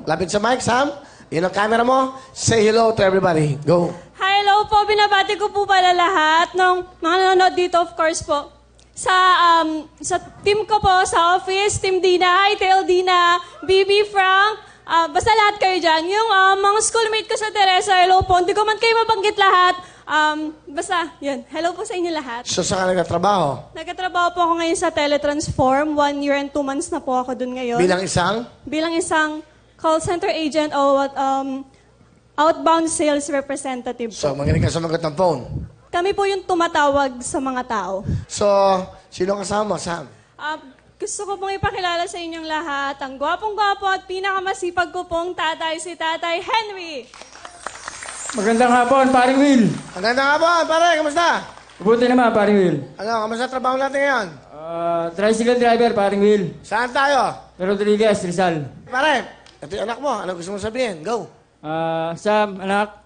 Lapit sa mic, Sam. Yun ang camera mo. Say hello to everybody. Go. Hello po, binabati ko po pala lahat ng mga nanonood dito, of course po. Sa team ko po, sa office, Team Dina, hi, Tail Dina, BB Frank, basta lahat kayo dyan. Yung mga schoolmate ko sa Teresa, hello po. Hindi ko man kayo mabanggit lahat. Basta, yun. Hello po sa inyo lahat. So, saan ka nagtatrabaho? Nagkatrabaho po ako ngayon sa Teletransform. 1 year and 2 months na po ako dun ngayon. Bilang isang? Bilang isang call center agent o outbound sales representative po. So, magaling ka sumagot ng phone. Kami po yung tumatawag sa mga tao. So, sino kasama, Sam? Gusto ko pong ipakilala sa inyong lahat ang gwapong-gwapo at pinakamasipag ko pong tatay, si Tatay Henry. Magandang hapon, paring Will. Magandang hapon, pare. Kamusta? Mabuti naman, paring Will. Ano, kamusta trabaho natin ngayon? Tricycle driver, paring Will. Saan tayo? Rodriguez, Rizal. Pare, ito yung anak mo. Ano gusto mo sabihin? Go. Sam, anak,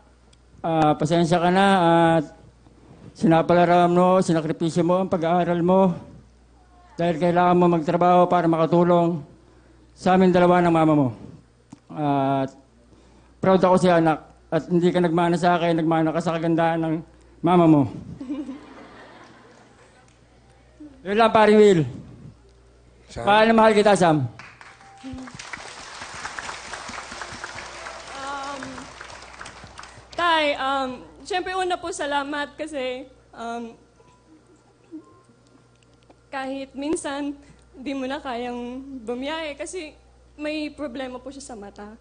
pasensya ka na at sinapalaran mo, sinakripisyo mo ang pag-aaral mo dahil kailangan mo magtrabaho para makatulong sa amin dalawa ng mama mo. Proud ako siya, anak. At hindi ka nagmana sa akin, nagmana ka sa kagandaan ng mama mo. Yun lang, paring Will. Mahal na mahal kita, Sam. Tay, siyempre una po salamat kasi kahit minsan di mo na kayang bumiyahe kasi may problema po siya sa mata.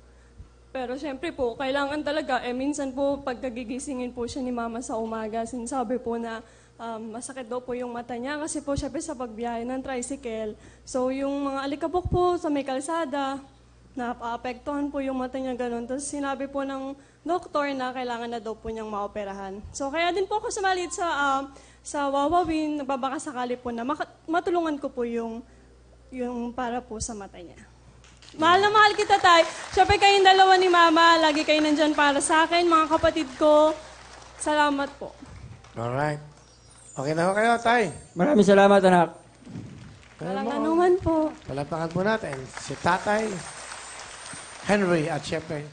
Pero siyempre po, kailangan talaga, minsan po pagkagigisingin po siya ni Mama sa umaga, sinasabi po na masakit daw po yung mata niya kasi po siyempre sa pagbiyahe ng tricycle. So yung mga alikabok po sa may kalsada, napaapektuhan po yung mata niya ganun. Tapos sinabi po ng doktor na kailangan na daw po niyang maoperahan. So kaya din po ako sumalit sa Wawawin, nagbabaka sakali po na matulungan ko po yung para po sa mata niya. Mahal na mahal kita, Tay. Siyempre kayong dalawa ni Mama, lagi kayo nandyan para sa akin, mga kapatid ko. Salamat po. Alright. Okay na ho kayo, Tay. Maraming salamat, anak. Walang anuman po. Palapakan po natin si Tatay Henry at syempre